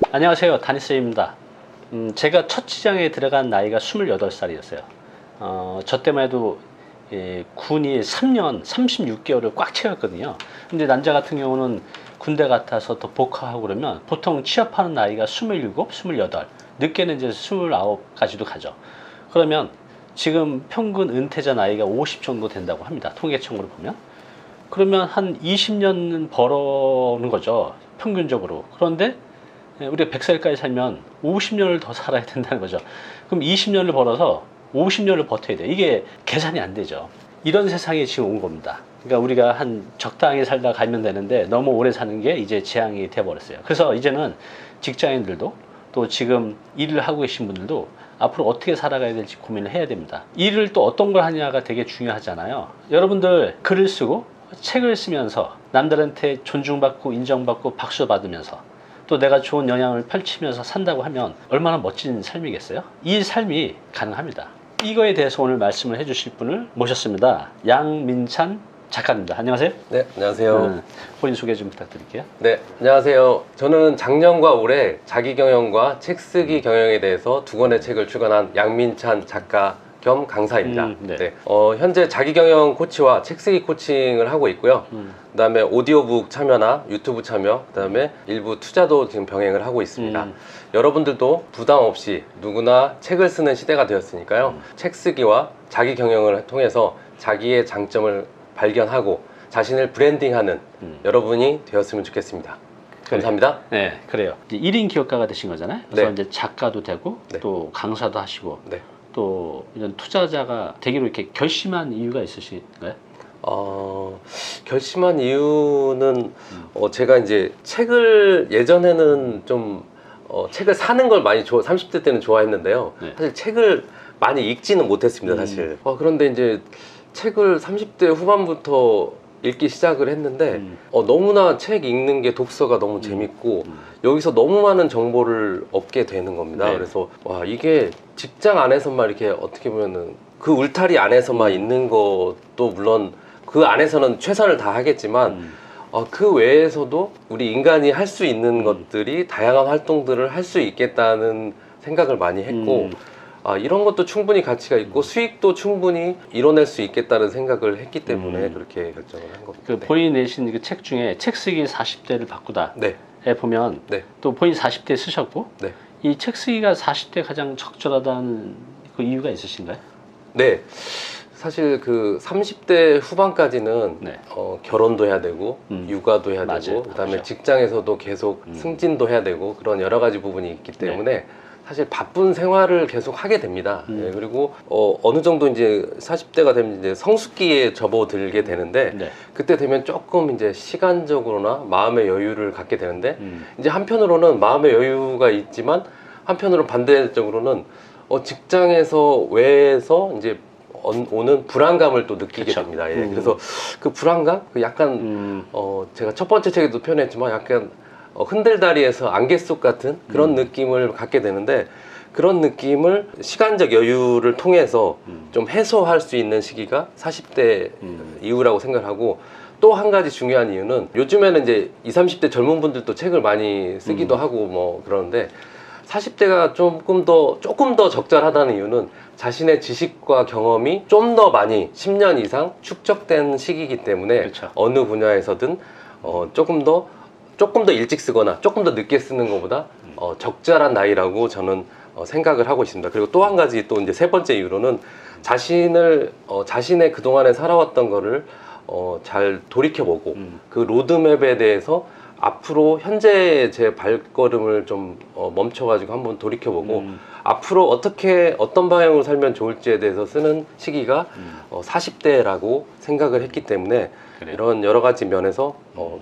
안녕하세요, 다니쌤입니다. 제가 첫 직장에 들어간 나이가 28살이었어요. 저 때만 해도 군이 3년 36개월을 꽉 채웠거든요. 근데 남자 같은 경우는 군대 같아서 더 복학하고 그러면 보통 취업하는 나이가 27, 28, 늦게는 이제 29까지도 가죠. 그러면 지금 평균 은퇴자 나이가 50 정도 된다고 합니다, 통계청으로 보면. 그러면 한 20년 벌어오는 거죠, 평균적으로. 그런데 우리가 100살까지 살면 50년을 더 살아야 된다는 거죠. 그럼 20년을 벌어서 50년을 버텨야 돼. 이게 계산이 안 되죠. 이런 세상이 지금 온 겁니다. 그러니까 우리가 한 적당히 살다 가면 되는데 너무 오래 사는 게 이제 재앙이 돼버렸어요. 그래서 이제는 직장인들도 또 지금 일을 하고 계신 분들도 앞으로 어떻게 살아가야 될지 고민을 해야 됩니다. 일을 또 어떤 걸 하냐가 되게 중요하잖아요. 여러분들 글을 쓰고 책을 쓰면서 남들한테 존중받고 인정받고 박수 받으면서 또 내가 좋은 영향을 펼치면서 산다고 하면 얼마나 멋진 삶이겠어요? 이 삶이 가능합니다. 이거에 대해서 오늘 말씀을 해주실 분을 모셨습니다. 양민찬 작가입니다. 안녕하세요. 네, 안녕하세요. 본인 소개 좀 부탁드릴게요. 네, 안녕하세요. 저는 작년과 올해 자기경영과 책 쓰기 경영에 대해서 두 권의 책을 출간한 양민찬 작가 겸 강사입니다. 네. 현재 자기경영 코치와 책 쓰기 코칭을 하고 있고요. 그 다음에 오디오북 참여나 유튜브 참여, 그 다음에 일부 투자도 지금 병행을 하고 있습니다. 여러분들도 부담 없이 누구나 책을 쓰는 시대가 되었으니까요. 책 쓰기와 자기경영을 통해서 자기의 장점을 발견하고 자신을 브랜딩하는 여러분이 되었으면 좋겠습니다. 감사합니다. 네, 그래요. 이제 1인 기업가가 되신 거잖아요. 그래서 네. 이제 작가도 되고 네. 또 강사도 하시고 네. 또 이런 투자자가 되기로 이렇게 결심한 이유가 있으신가요? 결심한 이유는 제가 이제 책을 예전에는 좀 책을 사는 걸 많이 30대 때는 좋아했는데요. 네. 사실 책을 많이 읽지는 못했습니다, 사실. 그런데 이제 책을 30대 후반부터 읽기 시작을 했는데 너무나 책 읽는 게 독서가 너무 재밌고 여기서 너무 많은 정보를 얻게 되는 겁니다. 네. 그래서 와, 이게 직장 안에서만 이렇게 어떻게 보면은 그 울타리 안에서만 있는 것도 물론 그 안에서는 최선을 다하겠지만 그 외에서도 우리 인간이 할 수 있는 것들이 다양한 활동들을 할 수 있겠다는 생각을 많이 했고 이런 것도 충분히 가치가 있고 수익도 충분히 이뤄낼 수 있겠다는 생각을 했기 때문에 그렇게 결정을 한 겁니다. 그 본인이 내신 그 책 중에 책 쓰기 40대를 바꾸다에 네. 보면 네. 또 본인 40대 쓰셨고 네. 이 책 쓰기가 40대 가장 적절하다는 그 이유가 있으신가요? 네. 사실 그 30대 후반까지는 네. 결혼도 해야 되고 육아도 해야 맞아요. 되고 그다음에 그렇죠. 직장에서도 계속 승진도 해야 되고 그런 여러 가지 부분이 있기 때문에 사실 바쁜 생활을 계속 하게 됩니다. 예, 그리고 어느 정도 이제 40대가 되면 이제 성숙기에 접어들게 되는데 네. 그때 되면 조금 이제 시간적으로나 마음의 여유를 갖게 되는데 이제 한편으로는 마음의 여유가 있지만 한편으로 반대적으로는 직장에서 외에서 이제 오는 불안감을 또 느끼게 그쵸. 됩니다. 예. 그래서 그 불안감, 그 약간 제가 첫 번째 책에도 표현했지만 약간 흔들다리에서 안개 속 같은 그런 느낌을 갖게 되는데 그런 느낌을 시간적 여유를 통해서 좀 해소할 수 있는 시기가 40대 이후라고 생각하고 또 한 가지 중요한 이유는 요즘에는 이제 20, 30대 젊은 분들도 책을 많이 쓰기도 하고 뭐 그러는데 40대가 조금 더 적절하다는 이유는 자신의 지식과 경험이 좀 더 많이 10년 이상 축적된 시기이기 때문에 그렇죠. 어느 분야에서든 조금 더 일찍 쓰거나 조금 더 늦게 쓰는 것보다 적절한 나이라고 저는 생각을 하고 있습니다. 그리고 또 한 가지 또 이제 세 번째 이유로는 자신의 그동안에 살아왔던 거를 잘 돌이켜보고 그 로드맵에 대해서 앞으로 현재 제 발걸음을 좀 멈춰가지고 한번 돌이켜보고 앞으로 어떤 방향으로 살면 좋을지에 대해서 쓰는 시기가 40대라고 생각을 했기 때문에 그래요. 이런 여러 가지 면에서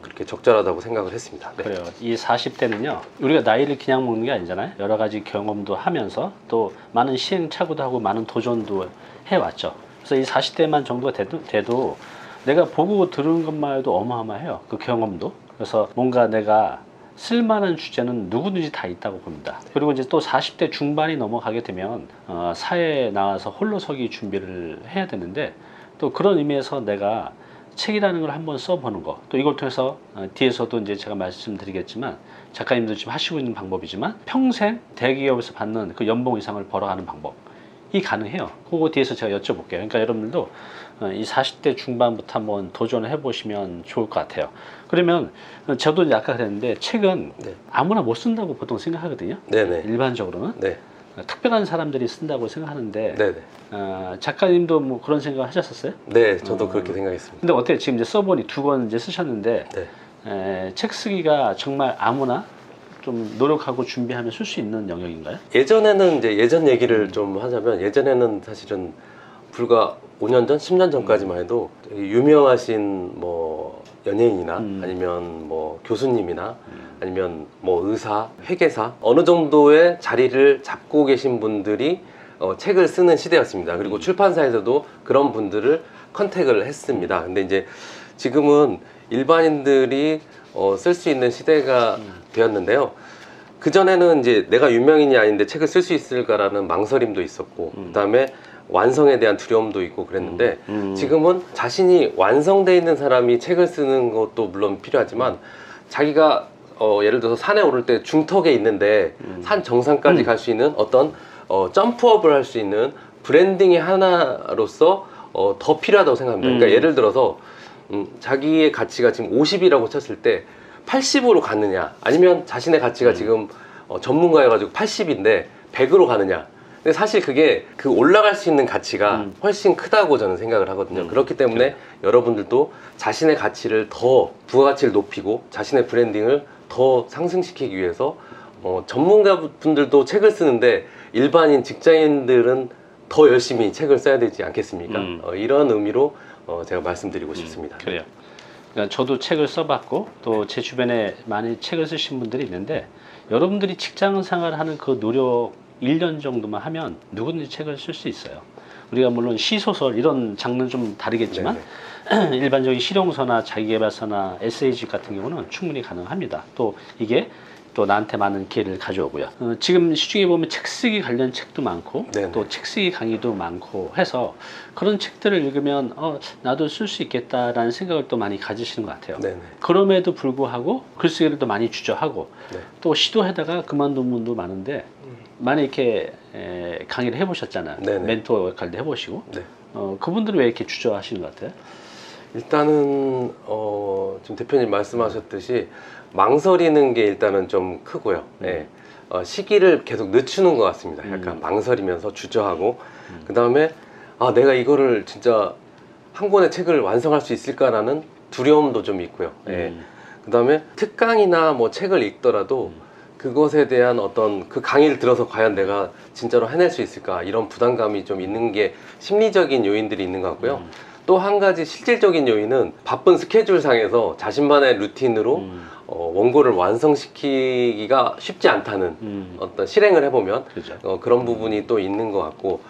그렇게 적절하다고 생각을 했습니다. 네. 그래요. 이 40대는요, 우리가 나이를 그냥 먹는 게 아니잖아요. 여러 가지 경험도 하면서 또 많은 시행착오도 하고 많은 도전도 해왔죠. 그래서 이 40대만 정도가 돼도 내가 보고 들은 것만 해도 어마어마해요. 그 경험도. 그래서 뭔가 내가 쓸만한 주제는 누구든지 다 있다고 봅니다. 그리고 이제 또 40대 중반이 넘어가게 되면 사회에 나와서 홀로 서기 준비를 해야 되는데 또 그런 의미에서 내가 책이라는 걸 한번 써보는 거, 또 이걸 통해서 뒤에서도 이제 제가 말씀드리겠지만 작가님도 지금 하시고 있는 방법이지만 평생 대기업에서 받는 그 연봉 이상을 벌어가는 방법이 가능해요. 그거 뒤에서 제가 여쭤볼게요. 그러니까 여러분들도 이 40대 중반부터 한번 도전을 해보시면 좋을 것 같아요. 그러면 저도 이제 아까 그랬는데 책은 네. 아무나 못 쓴다고 보통 생각하거든요. 네네. 일반적으로는 네. 특별한 사람들이 쓴다고 생각하는데 네네. 작가님도 뭐 그런 생각 하셨었어요? 네, 저도 그렇게 생각했습니다. 근데 어때요? 지금 이제 써보니 2권 이제 쓰셨는데 네. 책 쓰기가 정말 아무나 좀 노력하고 준비하면 쓸 수 있는 영역인가요? 예전에는 이제 예전 얘기를 좀 하자면 예전에는 사실은 불과 5년 전, 10년 전까지만 해도 되게 유명하신 뭐 연예인이나 아니면 뭐 교수님이나 아니면 뭐 의사, 회계사 어느 정도의 자리를 잡고 계신 분들이 책을 쓰는 시대였습니다. 그리고 출판사에서도 그런 분들을 컨택을 했습니다. 근데 이제 지금은 일반인들이 쓸 수 있는 시대가 되었는데요. 그전에는 이제 내가 유명인이 아닌데 책을 쓸 수 있을까라는 망설임도 있었고 그다음에 완성에 대한 두려움도 있고 그랬는데 지금은 자신이 완성돼 있는 사람이 책을 쓰는 것도 물론 필요하지만 자기가 예를 들어서 산에 오를 때 중턱에 있는데 산 정상까지 갈 수 있는 어떤 점프업을 할 수 있는 브랜딩의 하나로서 더 필요하다고 생각합니다. 그러니까 예를 들어서 자기의 가치가 지금 50이라고 쳤을 때 80으로 가느냐 아니면 자신의 가치가 지금 전문가여가지고 80인데 100으로 가느냐. 근데 사실 그게 그 올라갈 수 있는 가치가 훨씬 크다고 저는 생각을 하거든요. 그렇기 때문에 여러분들도 자신의 가치를 더 부가가치를 높이고 자신의 브랜딩을 더 상승시키기 위해서 전문가분들도 책을 쓰는데 일반인 직장인들은 더 열심히 책을 써야 되지 않겠습니까? 이런 의미로 제가 말씀드리고 싶습니다. 그래요. 그러니까 저도 책을 써봤고 또 제 주변에 많이 책을 쓰신 분들이 있는데 여러분들이 직장 생활을 하는 그 노력 1년 정도만 하면 누구든지 책을 쓸 수 있어요. 우리가 물론 시소설 이런 장르는 좀 다르겠지만 일반적인 실용서나 자기계발서나 에세이집 같은 경우는 충분히 가능합니다. 또 이게 또 나한테 많은 기회를 가져오고요. 지금 시중에 보면 책 쓰기 관련 책도 많고 또 책 쓰기 강의도 많고 해서 그런 책들을 읽으면 나도 쓸 수 있겠다라는 생각을 또 많이 가지시는 것 같아요. 네네. 그럼에도 불구하고 글쓰기를 또 많이 주저하고 또 시도하다가 그만둔 분도 많은데 많이 이렇게 강의를 해보셨잖아요. 멘토 역할도 해보시고 그분들은 왜 이렇게 주저하시는 것 같아요? 일단은 지금 대표님 말씀하셨듯이 망설이는 게 일단은 좀 크고요. 시기를 계속 늦추는 것 같습니다. 약간 망설이면서 주저하고 그 다음에 내가 이거를 진짜 한 권의 책을 완성할 수 있을까라는 두려움도 좀 있고요. 그 다음에 특강이나 뭐 책을 읽더라도 그것에 대한 어떤 그 강의를 들어서 과연 내가 진짜로 해낼 수 있을까 이런 부담감이 좀 있는 게 심리적인 요인들이 있는 것 같고요. 또 한 가지 실질적인 요인은 바쁜 스케줄 상에서 자신만의 루틴으로 원고를 완성시키기가 쉽지 않다는 어떤 실행을 해보면 그런 부분이 또 있는 것 같고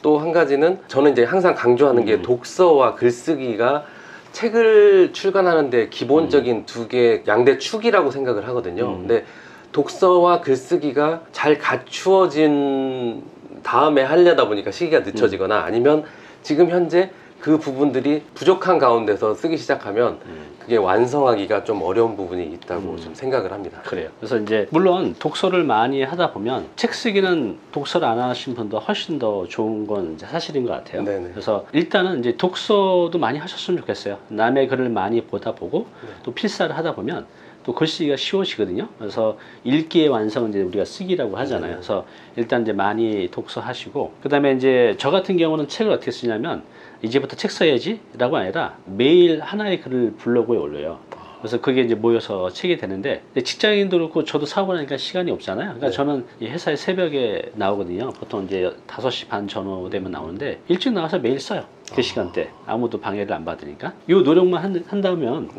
또 한 가지는 저는 이제 항상 강조하는 게 독서와 글쓰기가 책을 출간하는데 기본적인 두 개 양대 축이라고 생각을 하거든요. 근데 독서와 글쓰기가 잘 갖추어진 다음에 하려다 보니까 시기가 늦춰지거나 아니면 지금 현재 그 부분들이 부족한 가운데서 쓰기 시작하면 그게 완성하기가 좀 어려운 부분이 있다고 좀 생각을 합니다. 그래요. 그래서 이제 물론 독서를 많이 하다 보면 책 쓰기는 독서를 안 하신 분도 훨씬 더 좋은 건 이제 사실인 것 같아요. 그래서 일단은 이제 독서도 많이 하셨으면 좋겠어요. 남의 글을 많이 보다 보고 또 필사를 하다 보면 또 글쓰기가 쉬워지거든요. 그래서 읽기의 완성은 이제 우리가 쓰기라고 하잖아요. 그래서 일단 이제 많이 독서하시고 그다음에 이제 저 같은 경우는 책을 어떻게 쓰냐면 이제부터 책 써야지 라고 아니라 매일 하나의 글을 블로그에 올려요. 그래서 그게 이제 모여서 책이 되는데 직장인도 그렇고 저도 사업을 하니까 시간이 없잖아요. 그러니까 저는 이 회사에 새벽에 나오거든요. 보통 이제 5시 반 전후 되면 나오는데 일찍 나와서 매일 써요. 그 시간대 아무도 방해를 안 받으니까 이 노력만 한다면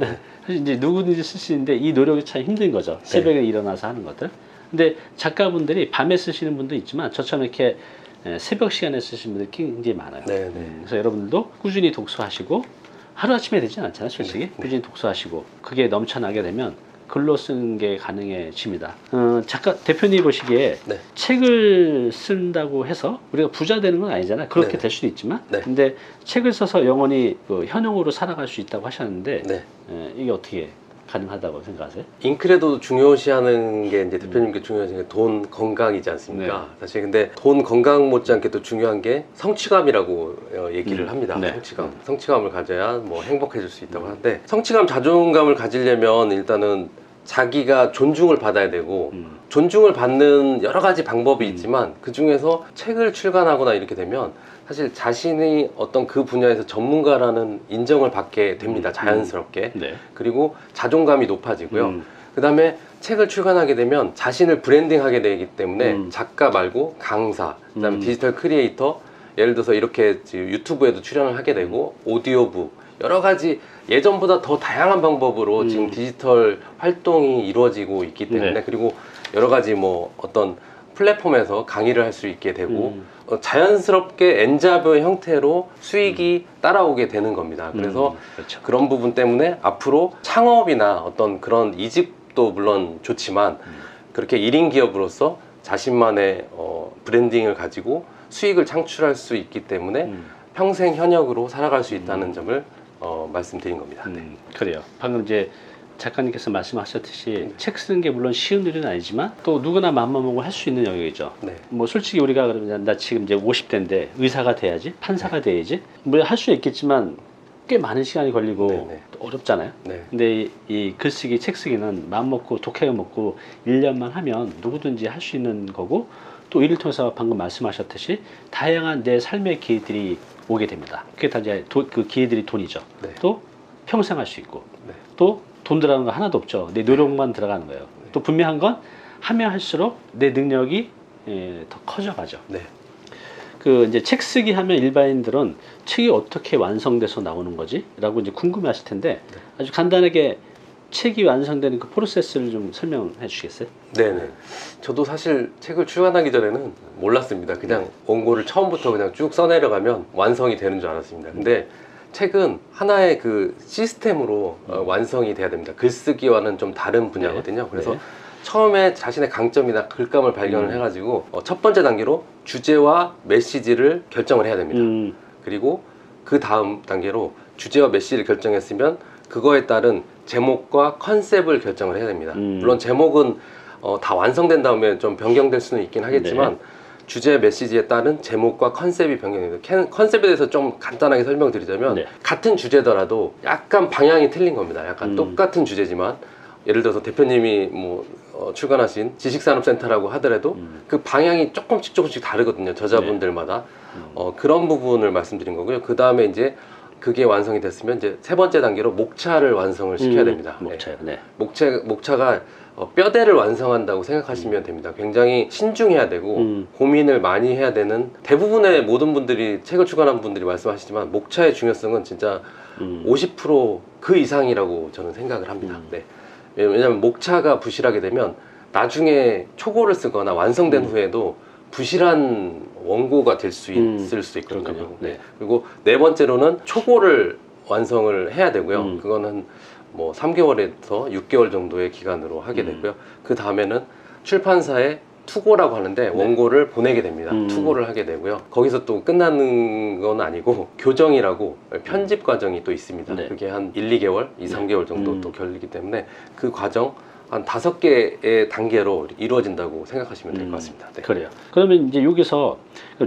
사실 이제 누구든지 쓸 수 있는데 이 노력이 참 힘든 거죠. 새벽에 일어나서 하는 것들. 근데 작가분들이 밤에 쓰시는 분도 있지만 저처럼 이렇게 새벽 시간에 쓰시는 분들이 굉장히 많아요. 그래서 여러분들도 꾸준히 독서하시고 하루아침에 되진 않잖아요. 솔직히 꾸준히 독서하시고 그게 넘쳐나게 되면 글로 쓰는 게 가능해집니다. 작가 대표님 보시기에 책을 쓴다고 해서 우리가 부자 되는 건 아니잖아요. 그렇게 될 수도 있지만 근데 책을 써서 영원히 그 현용으로 살아갈 수 있다고 하셨는데 이게 어떻게 가능하다고 생각하세요? 인크레도 중요시하는 게 이제 대표님께 중요하신 게 돈 건강이지 않습니까? 네. 사실 근데 돈 건강 못지않게 또 중요한 게 성취감이라고 얘기를 합니다. 네. 성취감을 가져야 뭐 행복해질 수 있다고 하는데 성취감, 자존감을 가지려면 일단은 자기가 존중을 받아야 되고 존중을 받는 여러 가지 방법이 있지만 그 중에서 책을 출간하거나 이렇게 되면 사실 자신이 어떤 그 분야에서 전문가라는 인정을 받게 됩니다. 자연스럽게. 네. 그리고 자존감이 높아지고요. 그 다음에 책을 출간하게 되면 자신을 브랜딩하게 되기 때문에 작가 말고 강사, 그 다음에 디지털 크리에이터, 예를 들어서 이렇게 지금 유튜브에도 출연을 하게 되고 오디오북, 여러 가지 예전보다 더 다양한 방법으로 지금 디지털 활동이 이루어지고 있기 때문에 네. 그리고 여러 가지 뭐 어떤 플랫폼에서 강의를 할 수 있게 되고 자연스럽게 엔잡의 형태로 수익이 따라오게 되는 겁니다. 그래서 그렇죠. 그런 부분 때문에 앞으로 창업이나 어떤 그런 이직도 물론 좋지만 그렇게 1인 기업으로서 자신만의 브랜딩을 가지고 수익을 창출할 수 있기 때문에 평생 현역으로 살아갈 수 있다는 점을 말씀드린 겁니다. 네. 그래요. 방금 이제 작가님께서 말씀하셨듯이 책 쓰는 게 물론 쉬운 일은 아니지만 또 누구나 마음만 먹고 할 수 있는 영역이죠. 네. 뭐 솔직히 우리가 그러면 나 지금 이제 50대인데 의사가 돼야지, 판사가 돼야지, 뭐 할 수 있겠지만 꽤 많은 시간이 걸리고 네네. 또 어렵잖아요. 네. 근데 이 글쓰기, 책 쓰기는 마음 먹고 독하게 먹고 1년만 하면 누구든지 할 수 있는 거고 또 이를 통해서 방금 말씀하셨듯이 다양한 내 삶의 기회들이 오게 됩니다. 그게 다 이제 그 기회들이 돈이죠. 네. 또 평생 할 수 있고 네. 또 돈 들어가는 거 하나도 없죠. 내 노력만 들어가는 거예요. 또 분명한 건 하면 할수록 내 능력이 더 커져가죠. 네. 그 이제 책 쓰기 하면 일반인들은 책이 어떻게 완성돼서 나오는 거지? 라고 이제 궁금해 하실 텐데 아주 간단하게 책이 완성되는 그 프로세스를 좀 설명해 주시겠어요? 네네. 저도 사실 책을 출간하기 전에는 몰랐습니다. 그냥 원고를 처음부터 그냥 쭉 써내려가면 완성이 되는 줄 알았습니다. 근데 책은 하나의 그 시스템으로 완성이 돼야 됩니다. 글쓰기와는 좀 다른 분야거든요. 그래서 네. 처음에 자신의 강점이나 글감을 발견을 해가지고 첫 번째 단계로 주제와 메시지를 결정을 해야 됩니다. 그리고 그 다음 단계로 주제와 메시지를 결정했으면 그거에 따른 제목과 컨셉을 결정을 해야 됩니다. 물론 제목은 다 완성된 다음에 좀 변경될 수는 있긴 하겠지만 네. 주제 메시지에 따른 제목과 컨셉이 변경됩니다. 컨셉에 대해서 좀 간단하게 설명드리자면 네. 같은 주제더라도 약간 방향이 틀린 겁니다. 약간 똑같은 주제지만 예를 들어서 대표님이 뭐 출간하신 지식산업센터라고 하더라도 그 방향이 조금씩 다르거든요. 저자분들마다. 그런 부분을 말씀드린 거고요. 그 다음에 이제 그게 완성이 됐으면 이제 세 번째 단계로 목차를 완성을 시켜야 됩니다. 목차요. 네. 목차가 뼈대를 완성한다고 생각하시면 됩니다. 굉장히 신중해야 되고 고민을 많이 해야 되는 대부분의 모든 분들이 책을 출간한 분들이 말씀하시지만 목차의 중요성은 진짜 50%그 이상이라고 저는 생각을 합니다. 네. 왜냐하면 목차가 부실하게 되면 나중에 초고를 쓰거나 완성된 후에도 부실한 원고가 될 수 있을 수 있거든요. 그렇군요. 네. 그리고 네 번째로는 초고를 완성을 해야 되고요. 그거는 뭐 3개월에서 6개월 정도의 기간으로 하게 되고요. 그 다음에는 출판사에 투고라고 하는데 원고를 보내게 됩니다. 투고를 하게 되고요. 거기서 또 끝나는 건 아니고 교정이라고 편집 과정이 또 있습니다. 네. 그게 한 1, 2개월, 2, 3개월 정도 또 걸리기 때문에 그 과정 한 5개의 단계로 이루어진다고 생각하시면 될 것 같습니다. 네. 그래요. 그러면 이제 여기서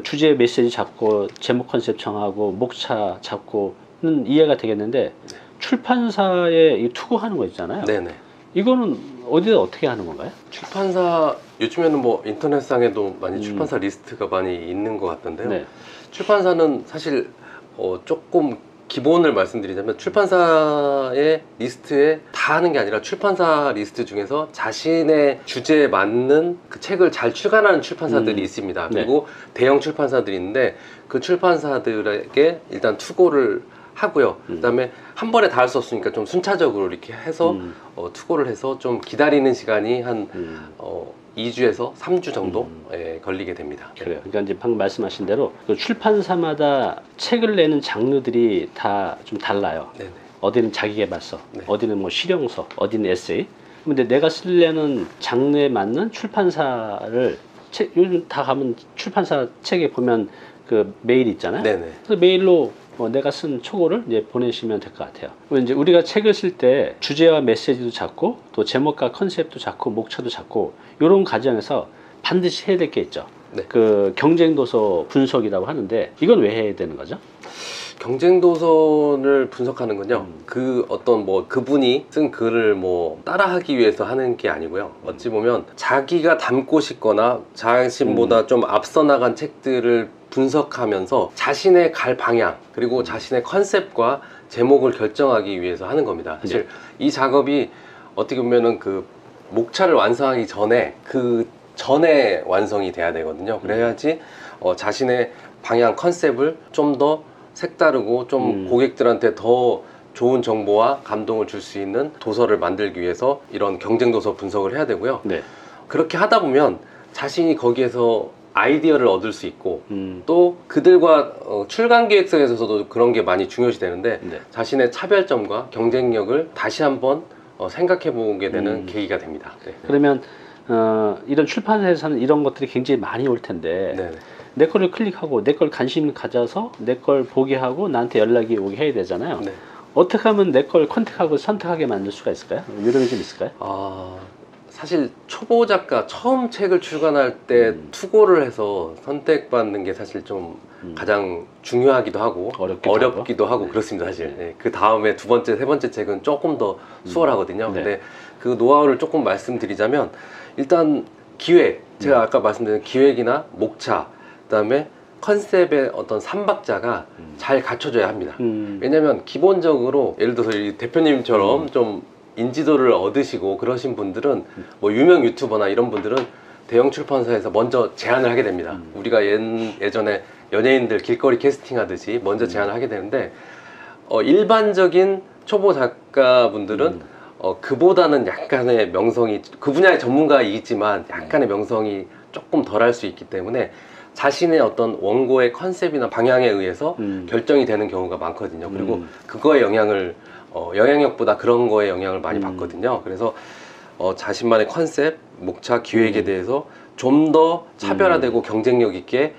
주제 메시지 잡고 제목 컨셉 정하고 목차 잡고는 이해가 되겠는데 출판사에 이 투고하는 거 있잖아요. 네네. 이거는 어디다 어떻게 하는 건가요? 출판사 요즘에는 뭐 인터넷상에도 많이 출판사 리스트가 많이 있는 것 같던데요. 네. 출판사는 사실 조금 기본을 말씀드리자면 출판사의 리스트에 다 하는 게 아니라 출판사 리스트 중에서 자신의 주제에 맞는 그 책을 잘 출간하는 출판사들이 있습니다. 그리고 대형 출판사들이 있는데 그 출판사들에게 일단 투고를 하고요. 그다음에 한 번에 다 할 수 없으니까 좀 순차적으로 이렇게 해서 투고를 해서 좀 기다리는 시간이 한 2주에서 3주 정도 걸리게 됩니다. 그래요. 그러니까 이제 방금 말씀하신 대로 그 출판사마다 책을 내는 장르들이 다 좀 달라요. 네네. 어디는 자기계발서, 네. 어디는 뭐 실용서, 어디는 에세이. 근데 내가 쓰려는 장르에 맞는 출판사를 요즘 다 가면 출판사 책에 보면 그 메일 있잖아요. 네네. 그래서 메일로 내가 쓴 초고를 이제 보내시면 될 것 같아요. 이제 우리가 책을 쓸 때 주제와 메시지도 잡고 또 제목과 컨셉도 잡고 목차도 잡고 이런 과정에서 반드시 해야 될 게 있죠. 네. 그 경쟁 도서 분석이라고 하는데 이건 왜 해야 되는 거죠? 경쟁 도서를 분석하는 건요. 그 어떤 뭐 그분이 쓴 글을 뭐 따라하기 위해서 하는 게 아니고요. 어찌 보면 자기가 담고 싶거나 자신보다 좀 앞서 나간 책들을 분석하면서 자신의 갈 방향 그리고 자신의 컨셉과 제목을 결정하기 위해서 하는 겁니다. 사실 이 작업이 어떻게 보면은 그 목차를 완성하기 전에 그 전에 완성이 돼야 되거든요. 그래야지 자신의 방향 컨셉을 좀 더 색다르고 좀 고객들한테 더 좋은 정보와 감동을 줄 수 있는 도서를 만들기 위해서 이런 경쟁 도서 분석을 해야 되고요. 네. 그렇게 하다 보면 자신이 거기에서 아이디어를 얻을 수 있고 또 그들과 출간 기획서에서도 그런 게 많이 중요시 되는데 네. 자신의 차별점과 경쟁력을 다시 한번 생각해 보게 되는 계기가 됩니다. 네. 그러면 이런 출판사에서는 이런 것들이 굉장히 많이 올 텐데 네. 내 거를 클릭하고 내 걸 관심 가져서 내 걸 보게 하고 나한테 연락이 오게 해야 되잖아요. 네. 어떻게 하면 내 걸 컨택하고 선택하게 만들 수가 있을까요? 요령이 좀 있을까요? 사실 초보 작가 처음 책을 출간할 때 투고를 해서 선택받는 게 사실 좀 가장 중요하기도 하고 어렵기도 하고 네. 그렇습니다. 사실 그 다음에 두 번째, 세 번째 책은 조금 더 수월하거든요. 네. 근데 그 노하우를 조금 말씀드리자면 일단 기획, 제가 아까 말씀드린 기획이나 목차, 그다음에 컨셉의 어떤 삼박자가 잘 갖춰져야 합니다. 왜냐면 기본적으로 예를 들어서 이 대표님처럼 좀 인지도를 얻으시고 그러신 분들은 뭐 유명 유튜버나 이런 분들은 대형 출판사에서 먼저 제안을 하게 됩니다. 우리가 예전에 연예인들 길거리 캐스팅 하듯이 먼저 제안을 하게 되는데 일반적인 초보 작가분들은 그보다는 약간의 명성이 그 분야의 전문가이지만 약간의 명성이 조금 덜할 수 있기 때문에 자신의 어떤 원고의 컨셉이나 방향에 의해서 결정이 되는 경우가 많거든요. 그리고 그거에 영향력보다 그런 거에 영향을 많이 받거든요. 그래서 자신만의 컨셉, 목차, 기획에 대해서 좀 더 차별화되고 경쟁력 있게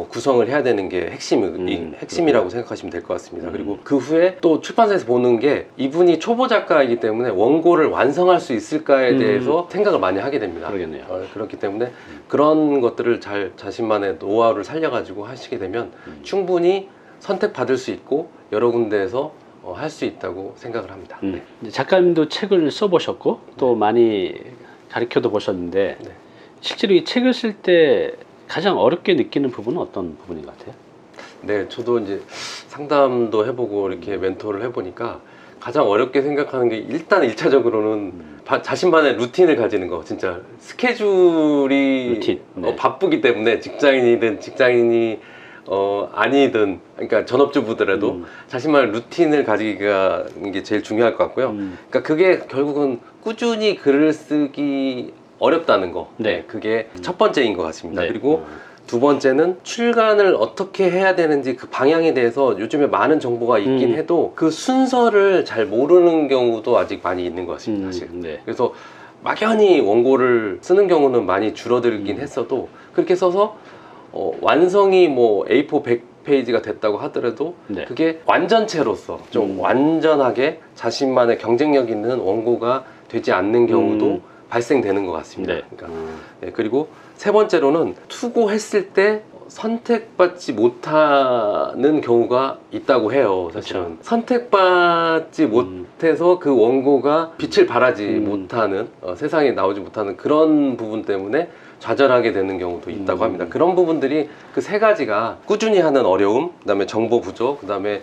구성을 해야 되는 게 핵심이라고 생각하시면 될 것 같습니다. 그리고 그 후에 또 출판사에서 보는 게 이분이 초보 작가이기 때문에 원고를 완성할 수 있을까에 대해서 생각을 많이 하게 됩니다. 그러겠네요. 그렇기 때문에 그런 것들을 잘 자신만의 노하우를 살려가지고 하시게 되면 충분히 선택받을 수 있고 여러 군데에서 할 수 있다고 생각을 합니다. 네. 이제 작가님도 책을 써보셨고 또 많이 가르쳐도 보셨는데 네. 실제로 이 책을 쓸 때 가장 어렵게 느끼는 부분은 어떤 부분인 것 같아요? 네, 저도 이제 상담도 해보고 이렇게 멘토를 해보니까 가장 어렵게 생각하는 게 일단 1차적으로는 자신만의 루틴을 가지는 거. 진짜 스케줄이 루틴, 네. 바쁘기 때문에 직장인이든 직장인이 아니든 그러니까 전업주부더라도 자신만의 루틴을 가지기가 게 제일 중요할 것 같고요. 그러니까 그게 결국은 꾸준히 글을 쓰기 어렵다는 거. 네. 그게 첫 번째인 것 같습니다. 네. 그리고 두 번째는 출간을 어떻게 해야 되는지 그 방향에 대해서 요즘에 많은 정보가 있긴 해도 그 순서를 잘 모르는 경우도 아직 많이 있는 것 같습니다. 사실. 네. 그래서 막연히 원고를 쓰는 경우는 많이 줄어들긴 했어도 그렇게 써서 완성이 뭐 A4 100페이지가 됐다고 하더라도 네. 그게 완전체로서 좀 완전하게 자신만의 경쟁력 있는 원고가 되지 않는 경우도 발생되는 것 같습니다. 네. 그러니까, 네, 그리고 세 번째로는 투고했을 때 선택받지 못하는 경우가 있다고 해요. 사실은 그렇죠. 선택받지 못해서 그 원고가 빛을 발하지 못하는 세상에 나오지 못하는 그런 부분 때문에 좌절하게 되는 경우도 있다고 합니다. 그런 부분들이 그 세 가지가 꾸준히 하는 어려움, 그다음에 정보 부족, 그다음에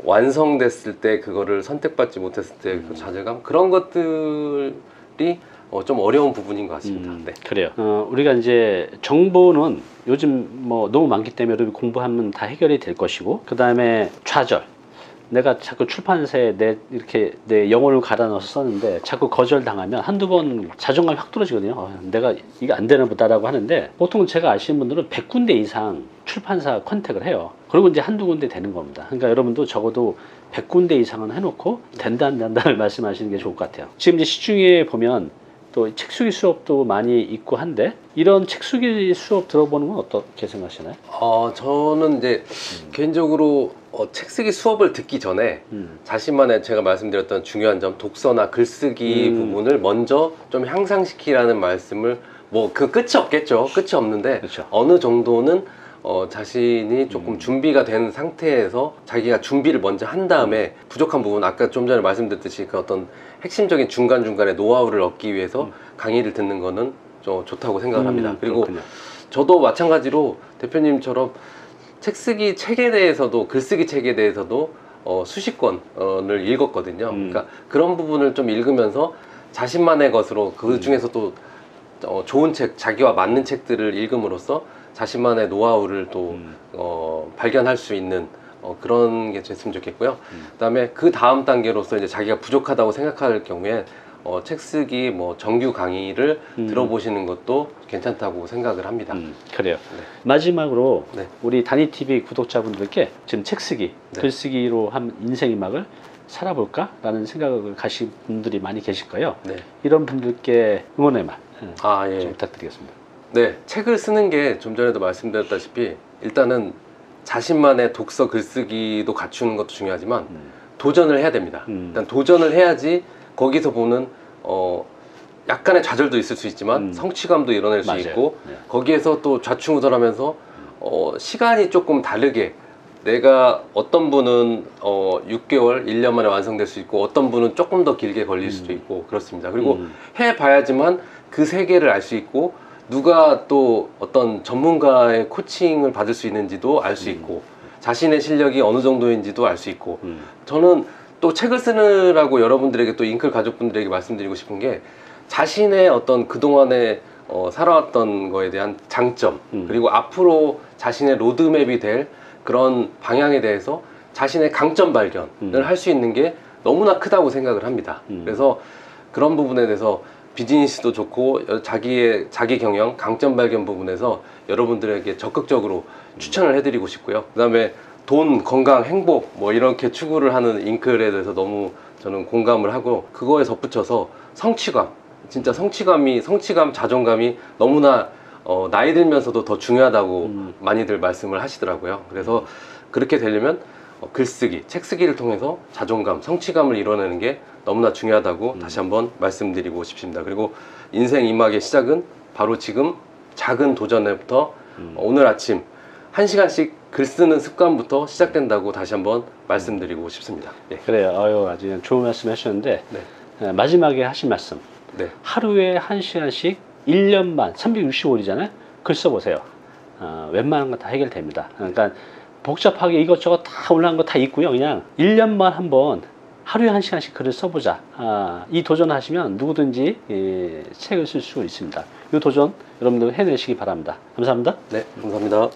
완성됐을 때 그거를 선택받지 못했을 때 그 좌절감, 그런 것들이 좀 어려운 부분인 것 같습니다. 네. 그래요. 우리가 이제 정보는 요즘 뭐 너무 많기 때문에 여러분이 공부하면 다 해결이 될 것이고, 그 다음에 좌절. 내가 자꾸 출판사에 내 영혼을 갈아 넣어서 썼는데 자꾸 거절당하면 한두 번 자존감이 확 떨어지거든요. 내가 이게 안 되나 보다라고 하는데 보통 제가 아시는 분들은 100군데 이상 출판사 컨택을 해요. 그리고 이제 한두 군데 되는 겁니다. 그러니까 여러분도 적어도 100군데 이상은 해놓고 된다 안 된다를 말씀하시는 게 좋을 것 같아요. 지금 이제 시중에 보면 또 책수기 수업도 많이 있고 한데 이런 책수기 수업 들어보는 건 어떻게 생각하시나요? 저는 이제 개인적으로 책 쓰기 수업을 듣기 전에 자신만의 제가 말씀드렸던 중요한 점, 독서나 글쓰기 부분을 먼저 좀 향상시키라는 말씀을 뭐 그 끝이 없겠죠. 끝이 없는데 그렇죠. 어느 정도는 자신이 조금 준비가 된 상태에서 자기가 준비를 먼저 한 다음에 부족한 부분, 아까 좀 전에 말씀드렸듯이 그 어떤 핵심적인 중간중간에 노하우를 얻기 위해서 강의를 듣는 거는 좀 좋다고 생각을 합니다. 그리고 그렇군요. 저도 마찬가지로 대표님처럼 책 쓰기 책에 대해서도, 글쓰기 책에 대해서도 수십 권을 읽었거든요. 그러니까 그런 부분을 좀 읽으면서 자신만의 것으로 그 중에서도 좋은 책, 자기와 맞는 책들을 읽음으로써 자신만의 노하우를 또 발견할 수 있는 그런 게 됐으면 좋겠고요. 그다음에 그 다음 단계로서 이제 자기가 부족하다고 생각할 경우에 책 쓰기 뭐 정규 강의를 들어보시는 것도 괜찮다고 생각을 합니다. 그래요. 네. 마지막으로 네. 우리 다니TV 구독자분들께 지금 책 쓰기, 네. 글쓰기로 한 인생의 막을 살아볼까라는 생각을 가신 분들이 많이 계실 거예요. 네. 이런 분들께 응원의 말 예. 좀 부탁드리겠습니다. 네, 책을 쓰는 게 좀 전에도 말씀드렸다시피 일단은 자신만의 독서, 글쓰기도 갖추는 것도 중요하지만 도전을 해야 됩니다. 일단 도전을 해야지 거기서 보는 약간의 좌절도 있을 수 있지만 성취감도 이뤄낼 수 맞아요. 있고 네. 거기에서 또 좌충우돌하면서 시간이 조금 다르게 내가 어떤 분은 6개월, 1년 만에 완성될 수 있고 어떤 분은 조금 더 길게 걸릴 수도 있고 그렇습니다. 그리고 해봐야지만 그 세계를 알 수 있고 누가 또 어떤 전문가의 코칭을 받을 수 있는지도 알 수 있고 자신의 실력이 어느 정도인지도 알 수 있고 저는 또 책을 쓰느라고 여러분들에게 또 잉클 가족분들에게 말씀드리고 싶은 게 자신의 어떤 그동안에 살아왔던 거에 대한 장점 그리고 앞으로 자신의 로드맵이 될 그런 방향에 대해서 자신의 강점 발견을 할 수 있는 게 너무나 크다고 생각을 합니다. 그래서 그런 부분에 대해서 비즈니스도 좋고 자기 경영, 강점 발견 부분에서 여러분들에게 적극적으로 추천을 해드리고 싶고요. 그 다음에 돈, 건강, 행복 뭐 이렇게 추구를 하는 잉클에 대해서 너무 저는 공감을 하고 그거에 덧붙여서 성취감, 진짜 성취감, 자존감이 너무나 나이 들면서도 더 중요하다고 많이들 말씀을 하시더라고요. 그래서 그렇게 되려면 글쓰기, 책 쓰기를 통해서 자존감, 성취감을 이뤄내는 게 너무나 중요하다고 다시 한번 말씀드리고 싶습니다. 그리고 인생 이막의 시작은 바로 지금 작은 도전부터 오늘 아침 1시간씩 글 쓰는 습관부터 시작된다고 다시 한번 말씀드리고 싶습니다. 예. 그래요. 아주 좋은 말씀 하셨는데 네. 마지막에 하신 말씀. 네. 하루에 1시간씩 1년만 365일이잖아요. 글 써보세요. 웬만한 건 다 해결됩니다. 그러니까 복잡하게 이것저것 다 올라간 거 다 있고요. 그냥 1년만 한번 하루에 1시간씩 글을 써보자. 이 도전하시면 누구든지 책을 쓸 수 있습니다. 이 도전 여러분들 해내시기 바랍니다. 감사합니다. 네, 감사합니다.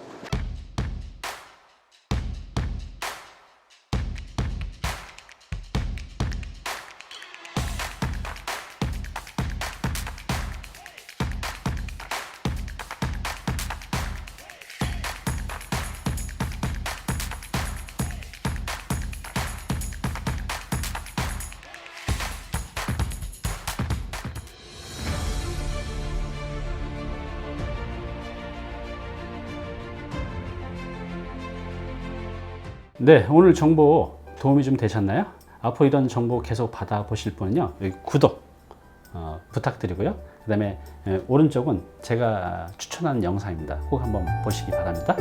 네, 오늘 정보 도움이 좀 되셨나요? 앞으로 이런 정보 계속 받아보실 분은요, 여기 구독 부탁드리고요. 그 다음에 오른쪽은 제가 추천한 영상입니다. 꼭 한번 보시기 바랍니다.